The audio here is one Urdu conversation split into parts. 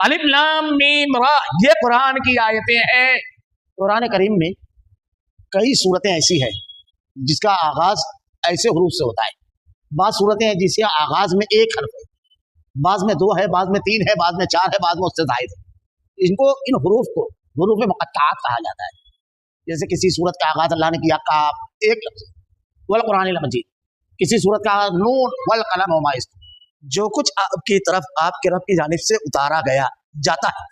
الف لام میم را، یہ قرآن کی آیتیں ہیں۔ قرآن کریم میں کئی صورتیں ایسی ہیں جس کا آغاز ایسے حروف سے ہوتا ہے۔ بعض صورتیں ہیں جس کا آغاز میں ایک حرف ہے، بعض میں 2 ہے، بعض میں 3 ہے، بعض میں 4 ہے، بعض میں اس سے زائد ہے۔ ان حروف کو حروف مقطعات کہا جاتا ہے۔ جیسے کسی صورت کا آغاز اللہ نے کیا کاف، ایک لفظ، والقرآن المجید، کسی صورت کا آغاز نون والقلم وما یسطرون۔ جو کچھ آپ کی طرف آپ کے رب کی جانب سے اتارا گیا جاتا ہے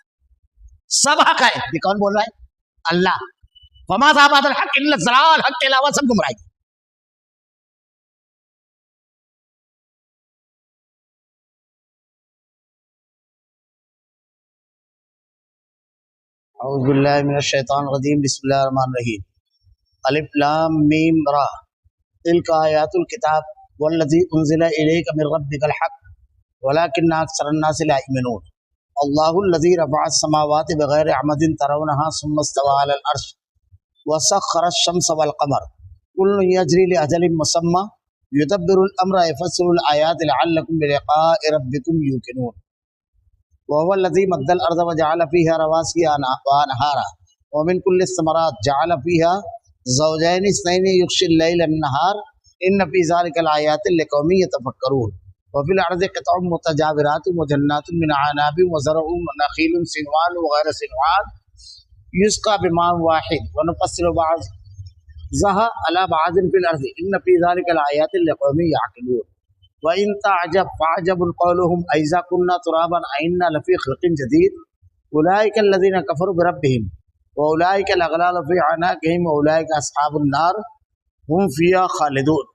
سب حق ہے۔ یہ کون بول رہا ہے؟ اللہ۔ وما ذا بعد الحق الا الضلال، حق کے علاوہ سب گمراہی۔ اعوذ باللہ من الشیطان الرجیم، بسم اللہ الرحمن الرحیم۔ الف لام میم را، تلک آیات الکتاب والذی انزل الیک من ربک الحق ولکن اکثر الناس لا یؤمنون۔ اللہ الذی رفع السماوات بغیر عمد ترونها ثم استوى علی العرش وسخر الشمس والقمر كل يجري لأجل مسمى يدبر الامر يفصل الآیات لعلکم بلقاء ربکم یوقنون۔ وهو الذي مد الارض وجعل فيها رواسي وانهارا ومن كل الثمرات جعل فيها زوجين اثنين يغشي الليل النهار ان في ذلك لآيات لقوم يتفكرون۔ وفي الارض قطع متجاورات وجنات من اعناب وزرع ونخيل صنوان وغير صنوان يسقى بماء واحد ونفصل بعضها على بعض في الارض ان في ذلك لآيات لقوم يعقلون۔ وَإِن تَعْجَبْ فَعَجَبٌ قَوْلُهُمْ أَإِذَا كُنَّا تُرَابًا أَإِنَّا لَفِي خَلْقٍ جَدِيدٍ أُولَٰئِكَ الَّذِينَ كَفَرُوا بِرَبِّهِمْ وَأُولَٰئِكَ الْأَغْلَالُ فِي أَعْنَاقِهِمْ وَأُولَٰئِكَ أَصْحَابُ النَّارِ هُمْ فِيهَا خَالِدُونَ۔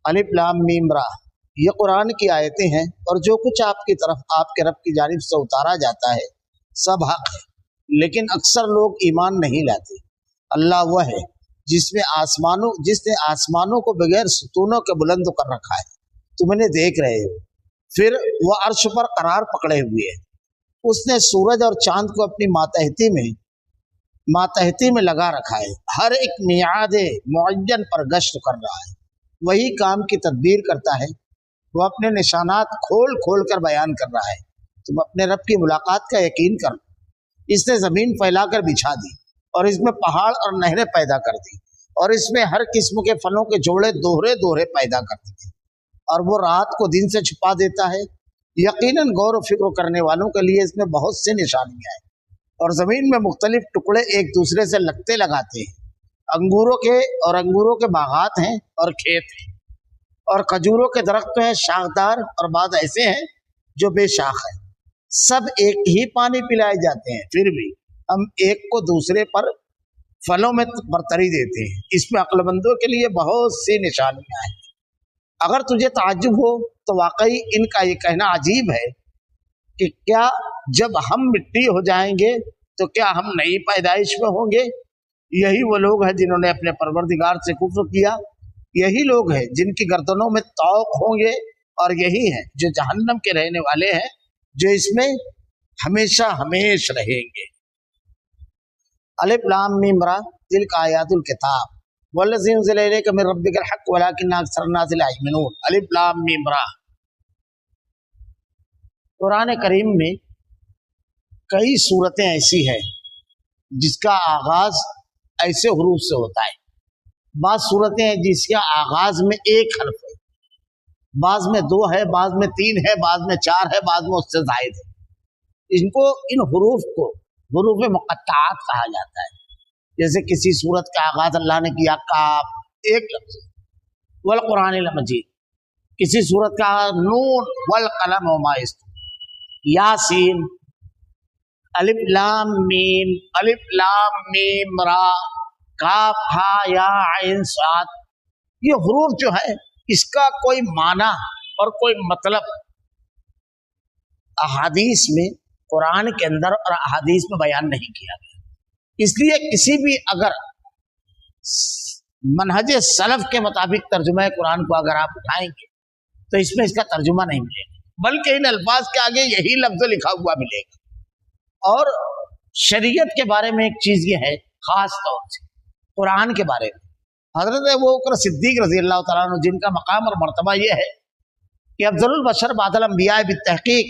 الف لام میم را، یہ قرآن کی آیتیں ہیں اور جو کچھ آپ کی طرف آپ کے رب کی جانب سے اتارا جاتا ہے سب حق ہے، لیکن اکثر لوگ ایمان نہیں لاتے۔ اللہ وہ ہے جس نے آسمانوں کو بغیر ستونوں کے بلند کر رکھا ہے، تم انہیں دیکھ رہے ہو، پھر وہ عرش پر قرار پکڑے ہوئے ہے۔ اس نے سورج اور چاند کو اپنی ماتحتی میں لگا رکھا ہے، ہر ایک میعاد معین پر گشت کر رہا ہے، وہی کام کی تدبیر کرتا ہے، وہ اپنے نشانات کھول کھول کر بیان کر رہا ہے۔ تم اپنے رب کی ملاقات کا یقین کرو۔ اس نے زمین پھیلا کر بچھا دی اور اس میں پہاڑ اور نہریں پیدا کر دی اور اس میں ہر قسم کے پھلوں کے جوڑے دوہرے دوہرے پیدا کر دیے، اور وہ رات کو دن سے چھپا دیتا ہے۔ یقیناً غور و فکر کرنے والوں کے لیے اس میں بہت سی نشانیاں ہیں۔ اور زمین میں مختلف ٹکڑے ایک دوسرے سے لگتے لگاتے ہیں، انگوروں کے باغات ہیں اور کھیت ہیں، اور کھجوروں کے درخت ہیں شاخدار، اور بعض ایسے ہیں جو بے شاخ ہیں۔ سب ایک ہی پانی پلائے جاتے ہیں، پھر بھی ہم ایک کو دوسرے پر پھلوں میں برتری دیتے ہیں۔ اس میں عقل مندوں کے لیے بہت سی نشانیاں ہیں۔ اگر تجھے تعجب ہو تو واقعی ان کا یہ کہنا عجیب ہے کہ کیا جب ہم مٹی ہو جائیں گے تو کیا ہم نئی پیدائش میں ہوں گے؟ یہی وہ لوگ ہیں جنہوں نے اپنے پروردگار سے کفر کیا، یہی لوگ ہیں جن کی گردنوں میں طوق ہوں گے، اور یہی ہیں جو جہنم کے رہنے والے ہیں، جو اس میں ہمیشہ ہمیش رہیں گے۔ الف لام میم را، تلک آیات الکتاب والذی انزل الیک من ربک الحق ولکن اکثر الناس لا یؤمنون۔ الف لام میم را، قرآن کریم میں کئی صورتیں ایسی ہیں جس کا آغاز ایسے حروف سے ہوتا ہے۔ بعض صورتیں ہیں جس کا آغاز میں ایک حرف ہے، بعض میں 2 ہے، بعض میں 3 ہے، بعض میں 4 ہے، بعض میں اس سے زائد ہے۔ ان حروف کو حروف مقطعات کہا جاتا ہے۔ جیسے کسی صورت کا آغاز اللہ نے کیا کاف، ایک لفظ، والقرآن المجید، کسی صورت کا نون والقلم وما یسطرون، یاسین، الف لام میم را، کاف ہا یا عین صاد۔ یہ حروف جو ہے اس کا کوئی معنی اور کوئی مطلب احادیث میں، قرآن کے اندر اور احادیث میں بیان نہیں کیا گیا۔ اس لیے کسی بھی اگر منہج سلف کے مطابق ترجمہ قرآن کو اگر آپ اٹھائیں گے تو اس میں اس کا ترجمہ نہیں ملے گا، بلکہ ان الفاظ کے آگے یہی لفظ لکھا ہوا ملے گا۔ اور شریعت کے بارے میں ایک چیز یہ ہے خاص طور سے قرآن کے بارے میں، حضرت ابوبکر صدیق رضی اللہ تعالیٰ عنہ جن کا مقام اور مرتبہ یہ ہے کہ افضل البشر بعد الانبیاء بالتحقیق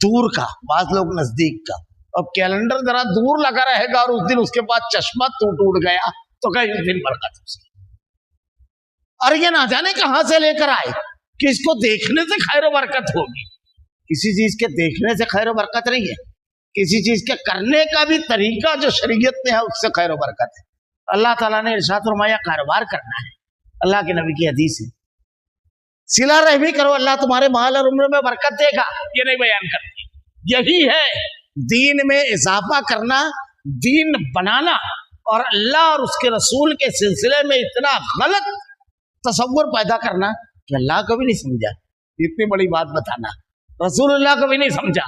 دور کا، بعض لوگ نزدیک کا. اب کیلنڈر ذرا دور لگا رہے گا اور اس دن اس کے بعد چشمہ ٹوٹ گیا تو کہیں اس دن برکت اس کی. اور یہ نہ جانے کہاں سے لے کر آئے کہ اس کو دیکھنے سے خیر و برکت ہوگی. کسی چیز کے دیکھنے سے خیر و برکت نہیں ہے، کسی چیز کے کرنے کا بھی طریقہ جو شریعت میں ہے اس سے خیر و برکت ہے. اللہ تعالیٰ نے ارشاد فرمایا کاروبار کرنا ہے. اللہ کے نبی کی حدیث ہے صلہ رحمی کرو اللہ تمہارے مال اور عمر میں برکت دے گا. یہ نہیں بیان کرتی. یہی ہے دین میں اضافہ کرنا، دین بنانا، اور اللہ اور اس کے رسول کے سلسلے میں اتنا غلط تصور پیدا کرنا کہ اللہ کو بھی نہیں سمجھا. اتنی بڑی بات بتانا، رسول اللہ کو بھی نہیں سمجھا،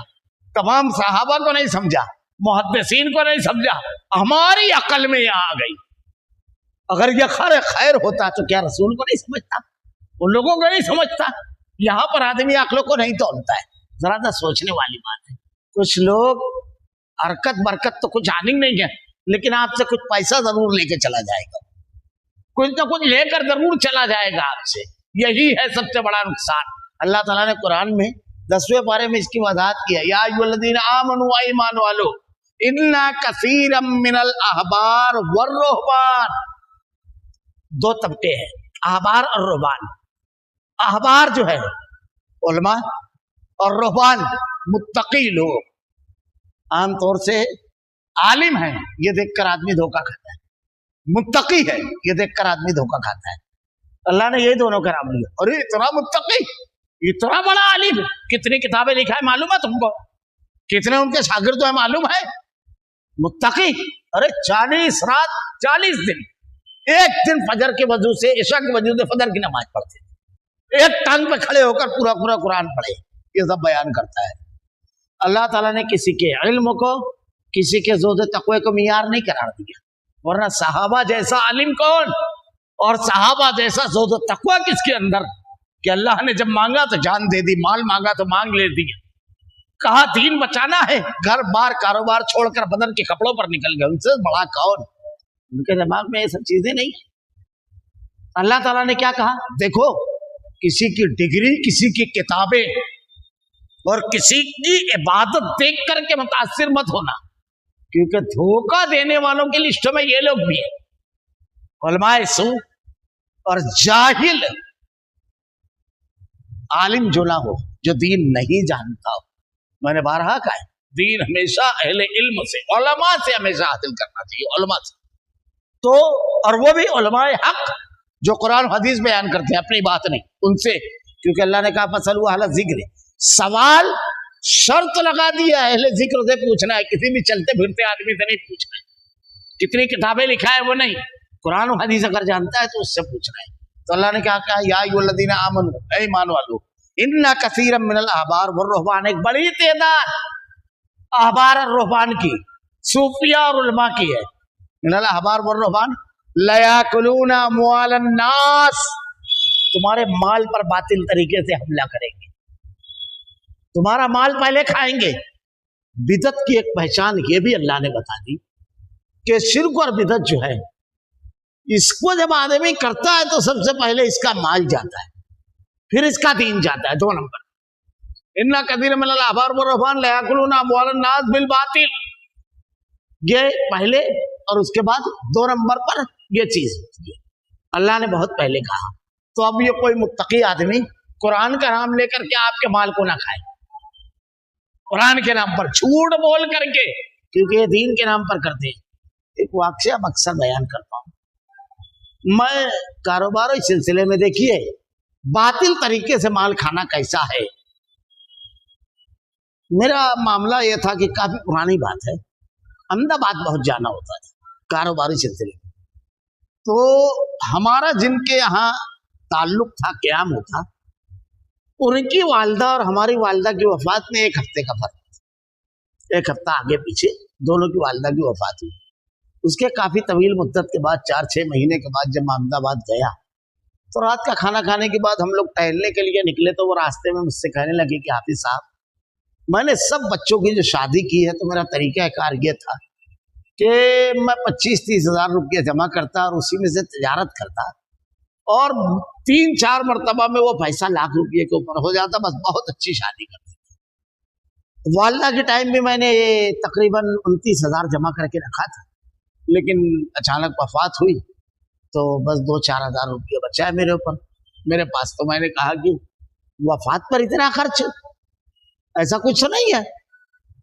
تمام صحابہ کو نہیں سمجھا، محدثین کو نہیں سمجھا، ہماری عقل میں یہ آ گئی. اگر یہ خیر ہوتا تو کیا رسول کو نہیں سمجھتا، ان لوگوں کو نہیں سمجھتا؟ یہاں پر آدمی عقلوں کو نہیں تولتا ہے. ذرا سا سوچنے والی بات ہے. کچھ لوگ حرکت برکت تو کچھ آنی نہیں ہے، لیکن آپ سے کچھ پیسہ ضرور لے کے چلا جائے گا، کچھ نہ کچھ لے کر ضرور چلا جائے گا آپ سے. یہی ہے سب سے بڑا نقصان. اللہ تعالیٰ نے قرآن میں 10ویں پارے میں اس کی وضاحت کی ہے. یا ایھا الذین آمنوا، ایمان والو، انا کثیرا من الاحبار والرہبان. دو طبقے ہیں، احبار اور رہبان. احبار جو ہے علماء، اور رہبان متقی لوگ. عام طور سے عالم ہے یہ دیکھ کر آدمی دھوکہ کھاتا ہے، متقی ہے یہ دیکھ کر آدمی دھوکہ کھاتا ہے. اللہ نے یہ دونوں کا نام لیا. ارے اتنا متقی، اتنا بڑا عالم، کتنی کتابیں لکھا ہے معلوم ہے تم کو؟ کتنے ان کے شاگرد ہیں معلوم ہے؟ متقی. ارے 40 رات 40 دن ایک دن فجر کے وضو سے عشاء کے وضو سے فجر کی نماز پڑھتے، ایک ٹانگ پہ کھڑے ہو کر پورا قرآن پڑھے. یہ سب بیان کرتا ہے. اللہ تعالیٰ نے کسی کے علم کو، کسی کے زہد تقوی کو معیار نہیں قرار دیا. ورنہ صحابہ جیسا عالم کون، اور صحابہ جیسا زہد و تقوی کس کے اندر، کہ اللہ نے جب مانگا تو جان دے دی، مال مانگا تو مانگ لے دی. کہا دین بچانا ہے، گھر بار کاروبار چھوڑ کر بدن کے کپڑوں پر نکل گئے. ان سے بڑا کون؟ ان کے دماغ میں یہ سب چیزیں نہیں. اللہ تعالیٰ نے کیا کہا؟ دیکھو، کسی کی ڈگری، کسی کی کتابیں اور کسی کی عبادت دیکھ کر کے متاثر مت ہونا، کیونکہ دھوکہ دینے والوں کی لسٹ میں یہ لوگ بھی ہیں. علماء سو اور جاہل عالم جو نہ ہو، جو دین نہیں جانتا ہو. میں نے بارہا کہا ہے دین ہمیشہ اہل علم سے، علماء سے ہمیشہ حاصل کرنا چاہیے، علماء سے. تو اور وہ بھی علماء حق جو قرآن حدیث بیان کرتے ہیں، اپنی بات نہیں، ان سے. کیونکہ اللہ نے کہا فَاسْأَلُوا أَهْلَ الذِّكْرِ. سوال شرط لگا دیا اہل ذکر سے پوچھنا ہے، کسی بھی چلتے پھرتے آدمی سے نہیں پوچھنا ہے. کتنی کتابیں لکھا ہے وہ نہیں، قرآن و حدیث اگر جانتا ہے تو اس سے پوچھنا ہے. تو اللہ نے کہا یا ایھا الذین آمنوا، اے ایمان والو، ان کثیرا من الاحبار والرہبان، ایک بڑی تعداد احبار اور رہبان کی، صوفیہ اور علماء کی ہے. من الاحبار والرہبان لیاکلون اموال الناس، تمہارے مال پر باطل طریقے سے حملہ کریں گے، تمہارا مال پہلے کھائیں گے. بدعت کی ایک پہچان یہ بھی اللہ نے بتا دی کہ شرک اور بدعت جو ہے، اس کو جب آدمی کرتا ہے تو سب سے پہلے اس کا مال جاتا ہے، پھر اس کا دین جاتا ہے. 2 نمبر. ان کثیر من الاحبار والرہبان لیاکلون اموال الناس بالباطل، یہ پہلے، اور اس کے بعد 2 نمبر پر یہ چیز اللہ نے بہت پہلے کہا. تو اب یہ کوئی متقی آدمی قرآن کا نام لے کر کے آپ کے مال کو نہ کھائے، قرآن کے نام پر جھوٹ بول کر کے، کیونکہ یہ دین کے نام پر کرتے ہیں. ایک واقعہ مقصد بیان کرتا ہوں. میں کاروباری سلسلے میں دیکھیے باطل طریقے سے مال کھانا کیسا ہے. میرا معاملہ یہ تھا کہ کافی پرانی بات ہے، احمد آباد بہت جانا ہوتا تھا کاروباری سلسلے میں. تو ہمارا جن کے یہاں تعلق تھا، قیام ہوتا، ان کی والدہ اور ہماری والدہ کی وفات میں 1 ہفتے کا فرق تھا. 1 ہفتہ آگے پیچھے دونوں کی والدہ کی وفات ہوئی. اس کے کافی طویل مدت کے بعد 4-6 مہینے کے بعد جب میں احمد آباد گیا تو رات کا کھانا کھانے کے بعد ہم لوگ ٹہلنے کے لیے نکلے. تو وہ راستے میں مجھ سے کہنے لگے کہ حافظ صاحب، میں نے سب بچوں کی جو شادی کی ہے تو میرا طریقہ کار یہ تھا کہ میں 25-30 ہزار روپیہ جمع کرتا اور اسی میں سے تجارت کرتا، اور 3-4 مرتبہ میں وہ پیسہ 1 لاکھ روپیے کے اوپر ہو جاتا، بس بہت اچھی شادی کرتی. والدہ کے ٹائم بھی میں نے تقریباً 29,000 جمع کر کے رکھا تھا، لیکن اچانک وفات ہوئی تو بس 2-4 ہزار روپیہ بچا ہے میرے اوپر، میرے پاس۔ تو میں نے کہا کہ وفات پر اتنا خرچ، ایسا کچھ تو نہیں ہے،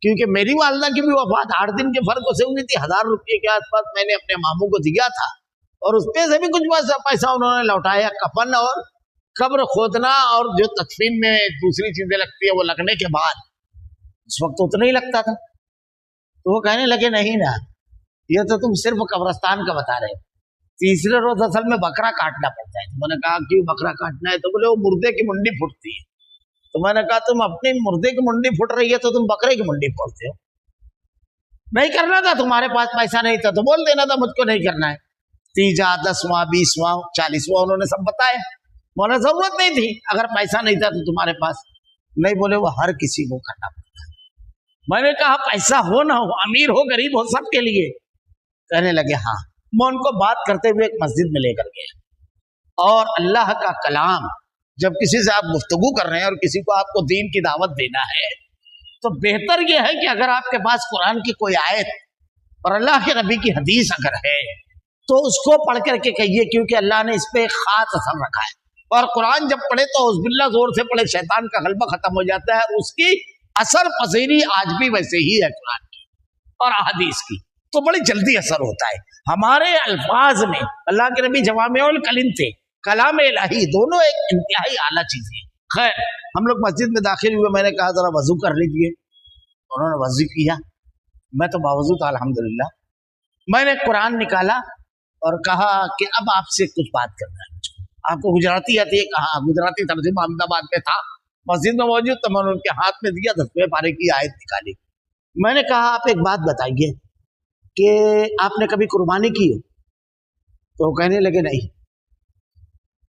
کیونکہ میری والدہ کی بھی وفات 8 دن کے فرق سے ہوئی تھی۔ 1000 روپئے کے آس پاس میں نے اپنے ماموں کو دیا تھا، اور اس پہ سے بھی کچھ پیسہ انہوں نے لوٹایا۔ کفن اور قبر کھودنا اور جو تدفین میں دوسری چیزیں لگتی ہے وہ لگنے کے بعد، اس وقت اتنا ہی لگتا تھا۔ تو وہ کہنے لگے نہیں نا، یہ تو تم صرف قبرستان کا بتا رہے ہو، تیسرے روز اصل میں بکرا کاٹنا پڑتا ہے۔ تو میں نے کہا کیوں بکرا کاٹنا ہے؟ تو بولے وہ مردے کی منڈی پھٹتی ہے۔ تو میں نے کہا تم اپنی مردے کی منڈی پھٹ رہی ہے تو تم بکرے کی منڈی پھوڑتے ہو؟ نہیں کرنا تھا، تمہارے پاس پیسہ نہیں تھا تو بول دینا تھا مجھ کو نہیں کرنا ہے۔ 30واں 10واں 20واں 40واں انہوں نے سب بتایا، مولا ضرورت نہیں تھی اگر پیسہ نہیں تھا تو تمہارے پاس نہیں۔ بولے وہ ہر کسی کو کرنا پڑتا ہے۔ میں نے کہا پیسہ ہو نہ ہو، امیر ہو غریب ہو، سب کے لیے۔ کہنے لگے ہاں۔ میں ان کو بات کرتے ہوئے ایک مسجد میں لے کر گیا، اور اللہ کا کلام جب کسی سے آپ گفتگو کر رہے ہیں اور کسی کو آپ کو دین کی دعوت دینا ہے تو بہتر یہ ہے کہ اگر آپ کے پاس قرآن کی کوئی آیت اور اللہ کے نبی کی حدیث اگر ہے تو اس کو پڑھ کر کے کہیے، کیونکہ اللہ نے اس پہ ایک خاص اثر رکھا ہے۔ اور قرآن جب پڑھے تو اعوذ باللہ زور سے پڑھے، شیطان کا غلبہ ختم ہو جاتا ہے۔ اس کی اثر پذیری آج بھی ویسے ہی ہے قرآن کی اور احادیث کی، تو بڑی جلدی اثر ہوتا ہے۔ ہمارے الفاظ میں اللہ کے نبی جوامع الکلم تھے، کلام الہی، دونوں ایک انتہائی اعلیٰ چیزیں ہیں۔ خیر، ہم لوگ مسجد میں داخل ہوئے، میں نے کہا ذرا وضو کر لیجیے، انہوں نے وضو کیا، میں تو باوضو تھا الحمدللہ۔ میں نے قرآن نکالا اور کہا کہ اب آپ سے کچھ بات کرنا ہے مجھ کو۔ آپ کو گجراتی آتی ہے؟ کہا گجراتی ترجمہ احمد آباد میں تھا، مسجد میں موجود، تو میں نے ان کے ہاتھ میں دیا، 10ویں پارے کی آیت نکالی۔ میں نے کہا آپ ایک بات بتائیے کہ آپ نے کبھی قربانی کی ہے؟ تو وہ کہنے لگے نہیں۔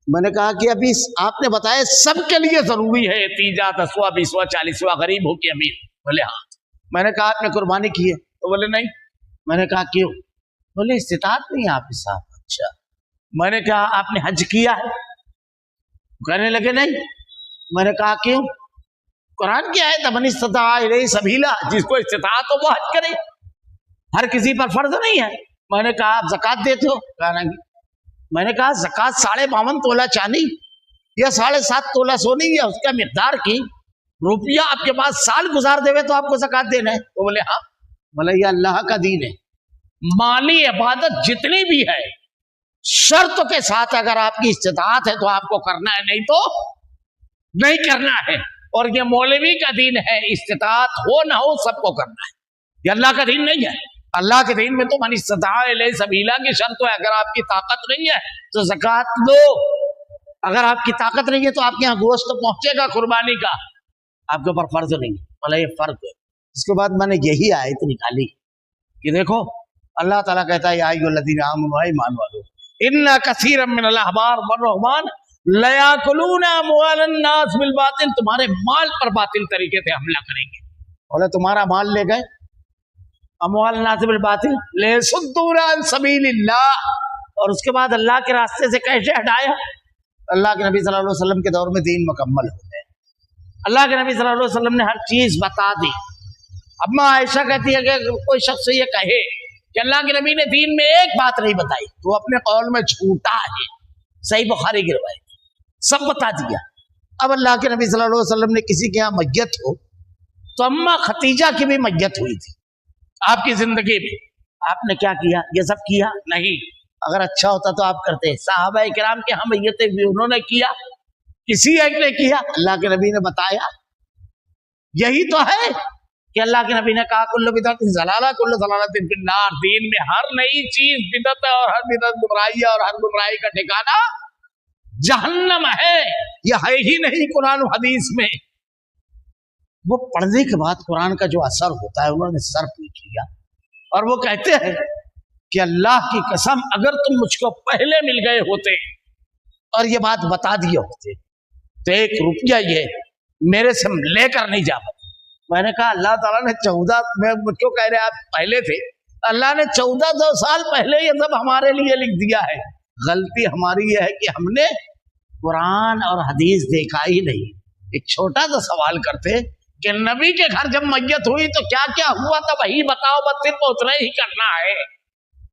میں نے کہا کہ ابھی آپ نے بتایا سب کے لیے ضروری ہے، 30واں 10واں 20واں 40واں، غریب ہو کہ امیر؟ بولے ہاں۔ میں نے کہا آپ نے قربانی کی ہے؟ تو بولے نہیں۔ میں نے کہا کیوں؟ بولے استطاعت نہیں ہے آپ کے ساتھ۔ اچھا۔ میں نے کہا آپ نے حج کیا ہے؟ کہنے لگے نہیں۔ میں نے کہا کیوں؟ قرآن کی آیت من استطاع الیہ سبیلا، جس کو استطاعت ہو وہ حج کرے، ہر کسی پر فرض نہیں ہے۔ میں نے کہا آپ زکوٰۃ دیتے ہو؟ کہا نہیں۔ میں نے کہا زکوٰۃ 52.5 تولہ چاندی یا 7.5 تولہ سونی یا اس کا مقدار کی روپیہ آپ کے پاس سال گزار دے تو آپ کو زکوٰۃ دینا ہے؟ تو بولے ہاں۔ بولے یہ اللہ کا دین ہے، مالی عبادت جتنی بھی ہے شرط کے ساتھ اگر آپ کی استطاعت ہے تو آپ کو کرنا ہے، نہیں تو نہیں کرنا ہے۔ اور یہ مولوی کا دین ہے، استطاعت ہو نہ ہو سب کو کرنا ہے، یہ اللہ کا دین نہیں ہے۔ اللہ کے دین میں تو من استطاع الیہ سبیلا کی شرط ہے، اگر آپ کی طاقت نہیں ہے تو زکوٰۃ لو، اگر آپ کی طاقت نہیں ہے تو آپ کے یہاں گوشت پہنچے گا قربانی کا، آپ کے اوپر فرض نہیں ہے۔ بھلا یہ فرق ہے۔ اس کے بعد میں نے یہی آیت نکالی کہ دیکھو اللہ تعالیٰ کہتا ہے یا ایھا الذین آمنوا، ایمان والو، ان کثیرا من الاحبار والرہبان لیاکلون اموال الناس بالباطل، تمہارے مال پر باطل طریقے سے حملہ کریں گے۔ بولے تمہارا مال لے گئے، اموال الناس بالباطل لیصدون عن سبیل اللہ، اور اس کے بعد اللہ کے راستے سے کیسے ہٹایا؟ اللہ کے نبی صلی اللہ علیہ وسلم کے دور میں دین مکمل ہو گئے، اللہ کے نبی صلی اللہ علیہ وسلم نے ہر چیز بتا دی۔ اب ماں عائشہ کہتی ہے کہ کوئی شخص یہ کہے کہ اللہ کے نبی نے دین میں ایک بات نہیں بتائی تو وہ اپنے قول میں جھوٹا ہے، صحیح بخاری کی روایت سب بتا دیا۔ اب اللہ کے نبی صلی اللہ علیہ وسلم نے کسی کے یہاں میت ہو تو اماں ختیجہ کی بھی میت ہوئی تھی آپ کی زندگی میں، آپ نے کیا کیا؟ یہ سب کیا نہیں، اگر اچھا ہوتا تو آپ کرتے۔ صحابہ کرام کے ہاں میتیں بھی انہوں نے کیا، کسی ایک نے کیا، اللہ کے نبی نے بتایا۔ یہی تو ہے کہ اللہ کے نبی نے کہا کل بدعت ضلالہ کل ضلالۃ فی النار، دین میں ہر نئی چیز بدعت ہے اور ہر بدعت گمراہی ہے اور ہر گمراہی کا ٹھکانہ جہنم ہے۔ یہ ہے ہی نہیں قرآن و حدیث میں۔ وہ پڑھنے کے بعد قرآن کا جو اثر ہوتا ہے انہوں نے صرف نہیں کیا، اور وہ کہتے ہیں کہ اللہ کی قسم اگر تم مجھ کو پہلے مل گئے ہوتے اور یہ بات بتا دیے ہوتے تو 1 روپیہ یہ میرے سے لے کر نہیں جا پاتے۔ میں نے کہا اللہ تعالیٰ نے 14 میں مجھ کو کہہ رہے آپ پہلے تھے، اللہ نے 1400 سال پہلے یہ سب ہمارے لیے لکھ دیا ہے۔ غلطی ہماری یہ ہے کہ ہم نے قرآن اور حدیث دیکھا ہی نہیں۔ ایک چھوٹا سا سوال کرتے کہ نبی کے گھر جب میت ہوئی تو کیا کیا ہوا تھا وہی بتاؤ، بس صرف اتنا ہی کرنا ہے۔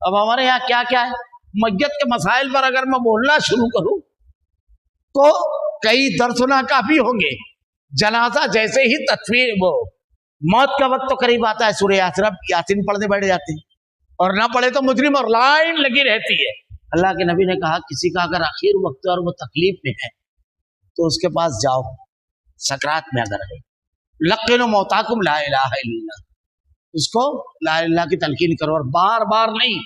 اب ہمارے یہاں کیا کیا ہے، میت کے مسائل پر اگر میں بولنا شروع کروں تو کئی درسنا کافی ہوں گے۔ جنازہ جیسے ہی تدفین وہ موت کا وقت تو قریب آتا ہے، سورہ یاسین پڑھنے بیٹھ جاتے ہیں، اور نہ پڑھے تو مجرم اور لائن لگی رہتی ہے۔ اللہ کے نبی نے کہا کسی کا اگر آخر وقت اور وہ تکلیف میں ہے تو اس کے پاس جاؤ، سکرات میں اگر ہے، لقنوا موتاکم لا الہ الا اللہ، اس کو لا الہ الا اللہ کی تلقین کرو، اور بار بار نہیں،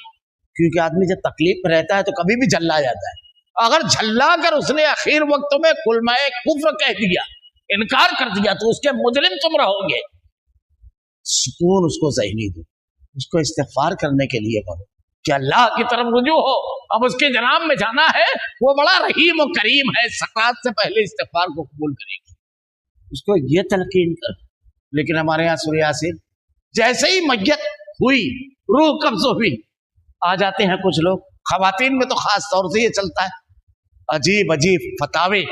کیونکہ آدمی جب تکلیف میں رہتا ہے تو کبھی بھی جھلا جاتا ہے۔ اگر جھلا کر اس نے آخر وقت میں کلمہ کفر کہہ دیا، انکار کر دیا، تو اس کے مجرم تم رہو گے۔ سکون اس کو ذہنی دو، اس کو استغفار کرنے کے لیے کہو کہ اللہ کی طرف رجوع ہو، اب اس کے جناب میں جانا ہے، وہ بڑا رحیم و کریم ہے، سکرات سے پہلے استغفار کو قبول کرے گی، اس کو یہ تلقین کر۔ لیکن ہمارے یہاں سورہ یاسین جیسے ہی میت ہوئی، روح قبض ہوئی، آ جاتے ہیں کچھ لوگ، خواتین میں تو خاص طور سے یہ چلتا ہے، عجیب عجیب فتاوے،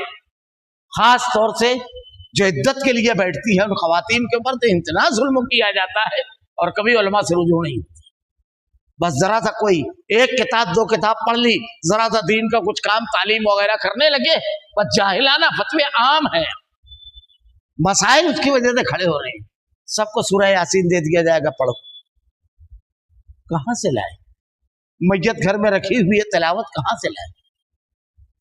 خاص طور سے جو عدت کے لیے بیٹھتی ہے ان خواتین کے اوپر تو اتنا ظلم کیا جاتا ہے، اور کبھی علماء سے رجوع نہیں ہوتی۔ بس ذرا سا کوئی ایک کتاب دو کتاب پڑھ لی، ذرا سا دین کا کچھ کام تعلیم وغیرہ کرنے لگے، بس جاہلانہ فتوے عام ہیں، مسائل اس کی وجہ سے کھڑے ہو رہے ہیں۔ سب کو سورہ یاسین دے دیا جائے گا، پڑھو، کہاں سے لائے؟ میت گھر میں رکھی ہوئی ہے، تلاوت کہاں سے لائے؟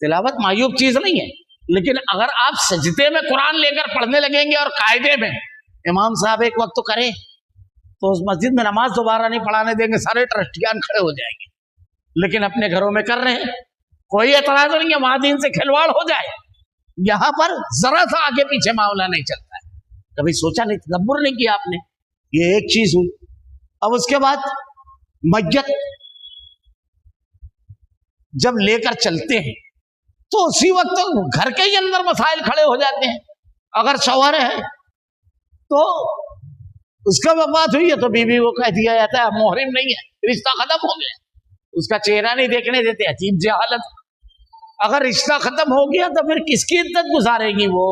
تلاوت معیوب چیز نہیں ہے، لیکن اگر آپ سجدے میں قرآن لے کر پڑھنے لگیں گے اور قاعدے میں امام صاحب ایک وقت تو کریں، تو اس مسجد میں نماز دوبارہ نہیں پڑھانے دیں گے، سارے ٹرسٹیان کھڑے ہو جائیں گے۔ لیکن اپنے گھروں میں کر رہے ہیں، کوئی اعتراض نہیں ہے، وہاں دین سے کھلواڑ ہو جائے، یہاں پر ذرا سا آگے پیچھے معاملہ نہیں چلتا ہے۔ کبھی سوچا نہیں، تدبر نہیں کیا آپ نے، یہ ایک چیز ہوئی۔ اب اس کے بعد میت جب لے کر چلتے ہیں تو اسی وقت گھر کے ہی اندر مسائل کھڑے ہو جاتے ہیں۔ اگر شوہر ہے تو اس کا وفات ہوئی ہے تو بیوی کو کہہ دیا جاتا ہے محرم نہیں ہے، رشتہ ختم ہو گیا، اس کا چہرہ نہیں دیکھنے دیتے، عجیب جہالت۔ اگر رشتہ ختم ہو گیا تو پھر کس کی عدت گزارے گی، وہ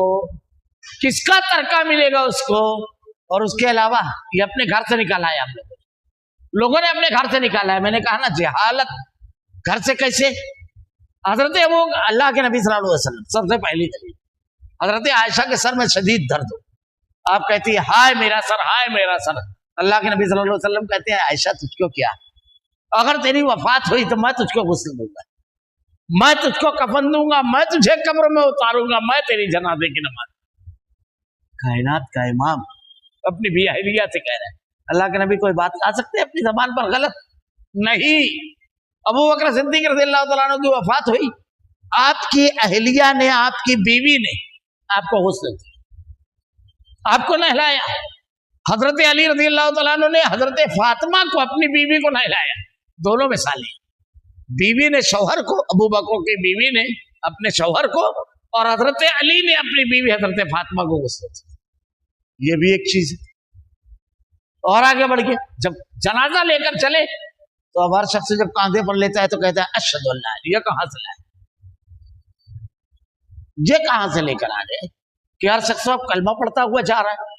کس کا ترکہ ملے گا اس کو؟ اور اس کے علاوہ یہ اپنے گھر سے نکالا ہے، آپ لوگوں نے اپنے گھر سے نکالا ہے۔ میں نے کہا نا جہالت، گھر سے کیسے؟ حضرت ابو اللہ کے نبی صلی اللہ علیہ وسلم سب سے پہلی دلیل، حضرت عائشہ کے سر میں شدید درد ہو، آپ کہتی ہے ہائے میرا سر، ہائے میرا سر۔ اللہ کے نبی صلی اللہ علیہ وسلم کہتے ہیں عائشہ تجھ کو کیا، اگر تیری وفات ہوئی تو میں تجھ کو غسل دوں گا، میں تجھ کو کفن دوں گا، میں تجھے قبر میں اتاروں گا، میں تیری جنازے کی نماز۔ کائنات کا امام اپنی بھی اہلیہ سے کہہ رہے ہیں، اللہ کے نبی کوئی بات آ سکتے اپنی زبان پر غلط؟ نہیں۔ ابو بکر صدیق رضی اللہ تعالیٰ عنہ کی وفات ہوئی، آپ کی اہلیہ نے، آپ کی بیوی نے آپ کو غسل دیا، آپ کو نہلایا۔ حضرت علی رضی اللہ تعالیٰ عنہ نے حضرت فاطمہ کو، اپنی بیوی کو نہلایا۔ دونوں مثالیں، بیوی نے شوہر کو، ابو بکر کی بیوی نے اپنے شوہر کو، اور حضرت علی نے اپنی بیوی حضرت فاطمہ کو غسل دیا۔ یہ بھی ایک چیز ہے۔ اور آگے بڑھ کے جب جنازہ لے کر چلے تو اب ہر شخص جب کاندھے پر لیتا ہے تو کہتا ہے اشہد اللہ، یہ کہاں سے لائے، یہ کہاں سے لے کر آ گئے کہ ہر شخص اب کلمہ پڑھتا ہوا جا رہا ہے؟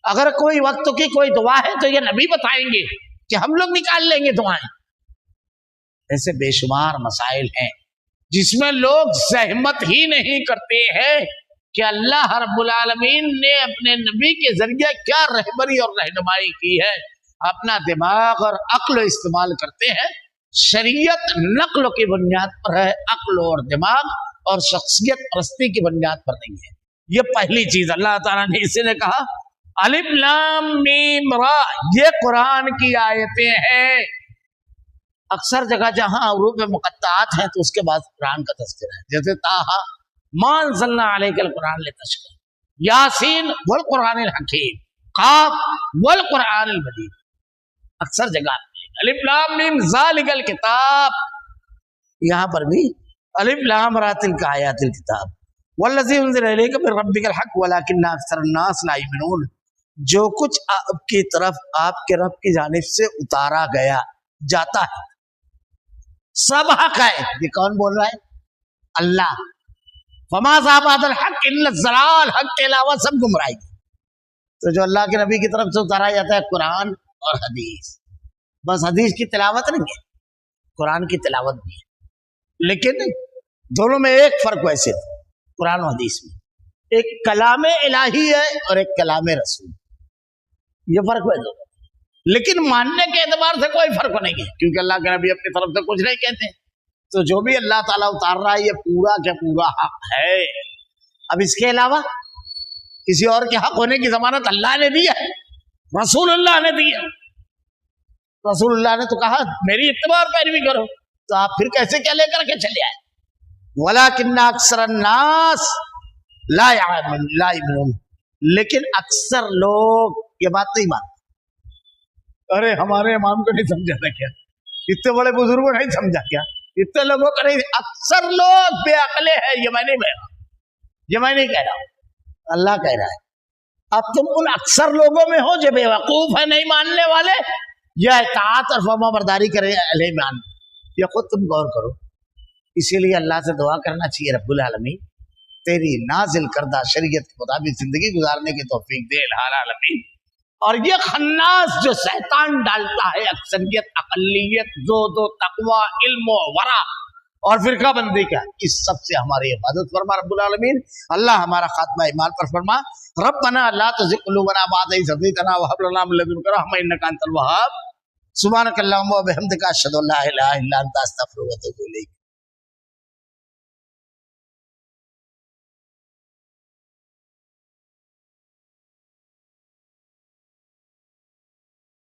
اگر کوئی وقت کی کوئی دعا ہے تو یہ نبی بتائیں گے کہ ہم لوگ نکال لیں گے دعائیں۔ ایسے بے شمار مسائل ہیں جس میں لوگ زحمت ہی نہیں کرتے ہیں کہ اللہ رب العالمین نے اپنے نبی کے ذریعے کیا رہبری اور رہنمائی کی ہے۔ اپنا دماغ اور عقل استعمال کرتے ہیں، شریعت نقل کی بنیاد پر ہے، عقل اور دماغ اور شخصیت پرستی کی بنیاد پر نہیں ہے۔ یہ پہلی چیز اللہ تعالیٰ نے اسی نے کہا الف لام میم را، یہ قرآن کی آیتیں ہیں۔ اکثر جگہ جہاں حروف مقطعات ہیں تو اس کے بعد قرآن کا تذکرہ ہے، جیسے طٰہٰ ما انزلنا علیک القرآن لتشقی، یاسین والقرآن الحکیم، قاف والقرآن المجید۔ اکثر جگہ الف لام میم ذالک الکتاب، یہاں پر بھی الف لام را تلک آیات الکتاب والذی انزل الیک من ربک الحق ولکن اکثر الناس لا یؤمنون، جو کچھ آپ کی طرف آپ کے رب کی جانب سے اتارا گیا جاتا ہے سب حق ہے۔ یہ کون بول رہا ہے؟ اللہ۔ فما ذا بعد الحق الا الضلال، حق کے علاوہ سب گمراہی۔ تو جو اللہ کے نبی کی طرف سے اتارا جاتا ہے قرآن اور حدیث، بس حدیث کی تلاوت نہیں ہے، قرآن کی تلاوت بھی ہے، لیکن دونوں میں ایک فرق ویسے تھا قرآن و حدیث میں، ایک کلام الہی ہے اور ایک کلام رسول، یہ فرق ہے دونوں، لیکن ماننے کے اعتبار سے کوئی فرق نہیں ہے، کیونکہ اللہ کے نبی اپنی طرف سے کچھ نہیں کہتے ہیں، تو جو بھی اللہ تعالیٰ اتار رہا ہے یہ پورا کا پورا حق ہے۔ اب اس کے علاوہ کسی اور کے حق ہونے کی ضمانت اللہ نے دی ہے، رسول اللہ نے دی ہے، رسول اللہ نے تو کہا میری اتباع اور پیروی کرو، تو آپ پھر کیسے کیا لے کر کے چلے آئے؟ وَلَكِنَّ أَكْثَرَ النَّاسِ لَا يَعْلَمُونَ، لیکن اکثر لوگ یہ بات نہیں مانتے۔ ارے ہمارے امام کو نہیں سمجھا تھا کیا؟ اتنے بڑے بزرگوں نہیں سمجھا کیا؟ اتنے لوگوں کا نہیں، اکثر لوگ بے عقلے ہیں، یہ میں نہیں کہہ رہا، یہ میں نہیں کہہ رہا ہوں، اللہ کہہ رہا ہے۔ اب تم ان اکثر لوگوں میں ہو جو بے وقوف ہے، نہیں ماننے والے، یا اطاعت اور فرما برداری کرے علیہ ایمان، یہ خود تم غور کرو۔ اسی لیے اللہ سے دعا کرنا چاہیے رب العالمین تیری نازل کردہ شریعت کے مطابق زندگی گزارنے کی توفیق دے العالمین۔ اور یہ خناس جو شیطان ڈالتا ہے، اکثریت، اقلیت، زہد و تقوی، علم و ورع اور فرقہ بندی کا، اس سب سے ہماری حفاظت فرما رب العالمین۔ اللہ ہمارا خاتمہ ایمان پر فرما۔ ربنا لا تزغ قلوبنا بعد إذ هديتنا وهب لنا من لدنك رحمة إنك أنت الوهاب۔ سبحانك اللهم وبحمدك أشهد أن لا إله إلا أنت أستغفرك وأتوب إليك۔